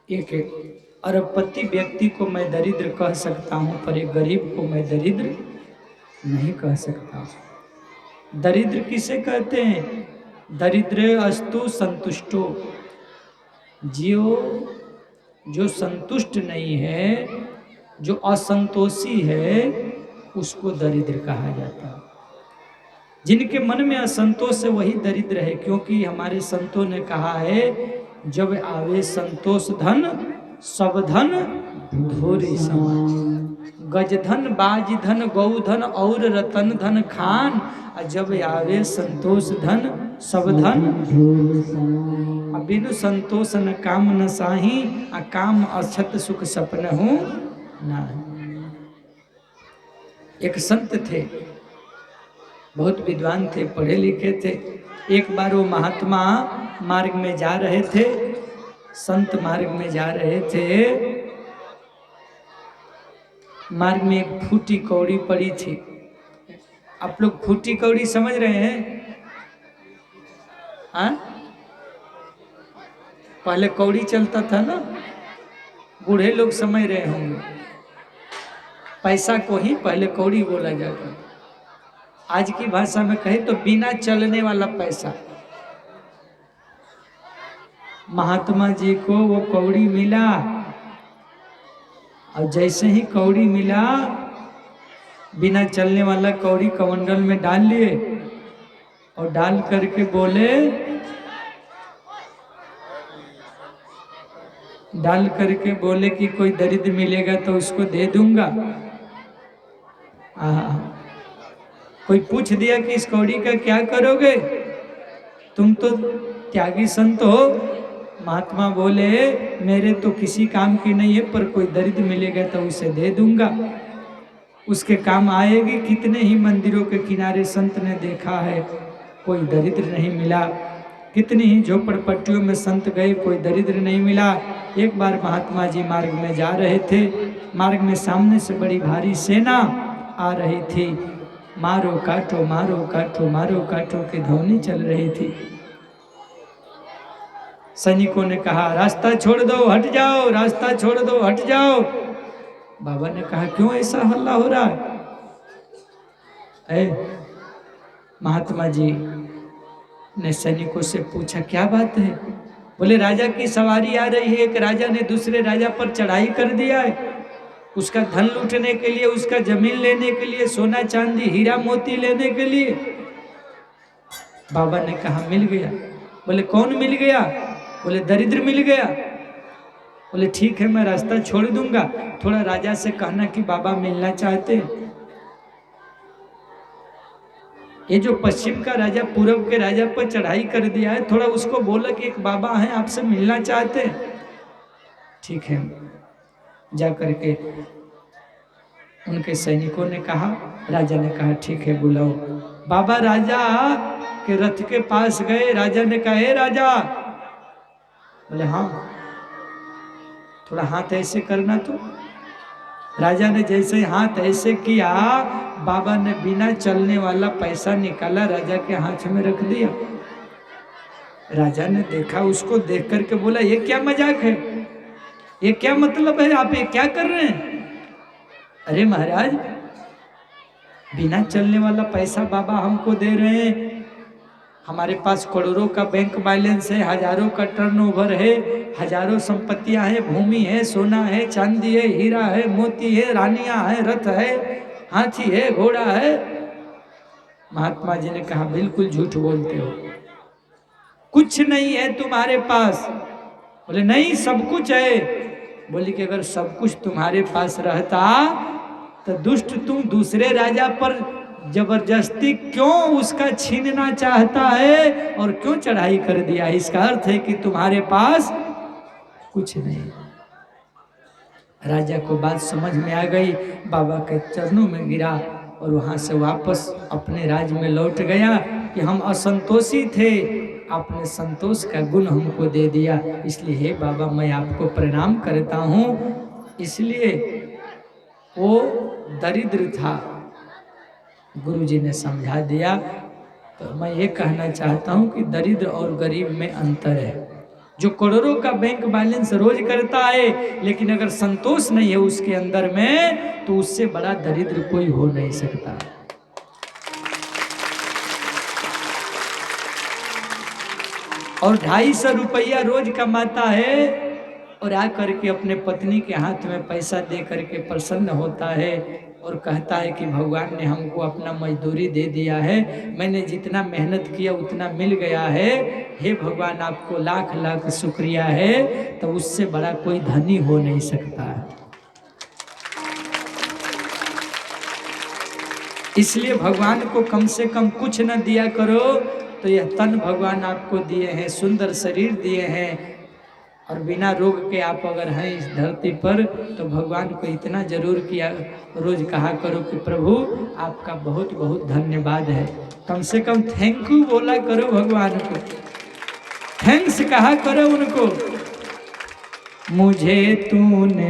एक अरबपति व्यक्ति को मैं दरिद्र कह सकता हूँ, पर एक गरीब को मैं दरिद्र नहीं कह सकता। दरिद्र किसे कहते हैं? दरिद्र अस्तु संतुष्टो, जो संतुष्ट नहीं है, जो असंतोषी है, उसको दरिद्र कहा जाता है। जिनके मन में असंतोष है वही दरिद्र है, क्योंकि हमारे संतों ने कहा है, जब आवे संतोष धन सब धन धूरी समान। गज धन बाज धन गौ धन और रतन धन खान, जब आवे संतोष धन सब धन धूरी समान। बिनु संतोष न काम न साही, काम अछत सुख सपन हूँ ना। एक संत थे, बहुत विद्वान थे, पढ़े लिखे थे। एक बार वो महात्मा मार्ग में जा रहे थे, संत मार्ग में जा रहे थे। मार्ग में एक फूटी कौड़ी पड़ी थी। आप लोग फूटी कौड़ी समझ रहे हैं? हाँ, पहले कौड़ी चलता था ना, बूढ़े लोग समझ रहे होंगे। पैसा को ही पहले कौड़ी बोला जाता। आज की भाषा में कहे तो बिना चलने वाला पैसा। महात्मा जी को वो कौड़ी मिला, और जैसे ही कौड़ी मिला, बिना चलने वाला कौड़ी कमंडल में डाल लिए, और डाल करके बोले कि कोई दरिद्र मिलेगा तो उसको दे दूंगा। कोई पूछ दिया कि इस कौड़ी का क्या करोगे, तुम तो त्यागी संत हो। महात्मा बोले, मेरे तो किसी काम की नहीं है, पर कोई दरिद्र मिलेगा तो उसे दे दूंगा, उसके काम आएगी। कितने ही मंदिरों के किनारे संत ने देखा है, कोई दरिद्र नहीं मिला। कितनी ही झोपड़पट्टियों में संत गए, कोई दरिद्र नहीं मिला। एक बार महात्मा जी मार्ग में जा रहे थे, मार्ग में सामने से बड़ी भारी सेना आ रही थी। मारो काटो मारो काटो मारो काटो की ध्वनि चल रही थी। सैनिकों ने कहा, रास्ता छोड़ दो, हट जाओ, रास्ता छोड़ दो, हट जाओ। बाबा ने कहा, क्यों ऐसा हल्ला हो रहा है? महात्मा जी ने सैनिकों से पूछा, क्या बात है? बोले, राजा की सवारी आ रही है, एक राजा ने दूसरे राजा पर चढ़ाई कर दिया है, उसका धन लूटने के लिए, उसका जमीन लेने के लिए, सोना चांदी हीरा मोती लेने के लिए। बाबा ने कहा, मिल गया। बोले, कौन मिल गया? बोले, दरिद्र मिल गया। बोले, ठीक है, मैं रास्ता छोड़ दूंगा, थोड़ा राजा से कहना कि बाबा मिलना चाहते हैं। ये जो पश्चिम का राजा पूर्व के राजा पर चढ़ाई कर दिया है, थोड़ा उसको बोला कि एक बाबा हैं, आपसे मिलना चाहते हैं। ठीक है, जा करके उनके सैनिकों ने कहा, राजा ने कहा, ठीक है, बुलाओ। बाबा राजा के रथ के पास गए। राजा ने कहा, हे राजा। बोले, हाँ। थोड़ा हाथ ऐसे करना। तो राजा ने जैसे हाथ ऐसे किया, बाबा ने बिना चलने वाला पैसा निकाला, राजा के हाथ में रख दिया। राजा ने देखा, उसको देख करके बोला, ये क्या मजाक है, ये क्या मतलब है, आप ये क्या कर रहे हैं? अरे महाराज, बिना चलने वाला पैसा बाबा हमको दे रहे हैं, हमारे पास करोड़ों का बैंक बैलेंस है, हजारों का टर्नओवर है, हजारों संपत्तियां हैं, भूमि है, सोना है, चांदी है, हीरा है, मोती है, रानियां है, रथ है, हाथी है, घोड़ा है। महात्मा जी ने कहा, बिल्कुल झूठ बोलते हो, कुछ नहीं है तुम्हारे पास। बोले, नहीं, सब कुछ है। बोली कि अगर सब कुछ तुम्हारे पास रहता तो दुष्ट तुम दूसरे राजा पर जबरदस्ती क्यों उसका छीनना चाहता है, और क्यों चढ़ाई कर दिया? इसका अर्थ है कि तुम्हारे पास कुछ नहीं। राजा को बात समझ में आ गई, बाबा के चरणों में गिरा, और वहां से वापस अपने राज्य में लौट गया कि हम असंतोषी थे, आपने संतोष का गुण हमको दे दिया, इसलिए हे बाबा, मैं आपको प्रणाम करता हूँ। इसलिए वो दरिद्र था, गुरु जी ने समझा दिया। तो मैं ये कहना चाहता हूँ कि दरिद्र और गरीब में अंतर है। जो करोड़ों का बैंक बैलेंस रोज करता है, लेकिन अगर संतोष नहीं है उसके अंदर में, तो उससे बड़ा दरिद्र कोई हो नहीं सकता। और 250 रुपया रोज कमाता है और आ करके अपने पत्नी के हाथ में पैसा दे करके प्रसन्न होता है और कहता है कि भगवान ने हमको अपना मजदूरी दे दिया है, मैंने जितना मेहनत किया उतना मिल गया है, हे भगवान आपको लाख लाख शुक्रिया है। तो उससे बड़ा कोई धनी हो नहीं सकता है। इसलिए भगवान को कम से कम कुछ न दिया करो, तो यह तन भगवान आपको दिए हैं, सुंदर शरीर दिए हैं, और बिना रोग के आप अगर हैं इस धरती पर, तो भगवान को इतना जरूर किया रोज कहा करो कि प्रभु आपका बहुत बहुत धन्यवाद है। कम से कम थैंक यू बोला करो भगवान को, थैंक्स कहा करो उनको। मुझे तूने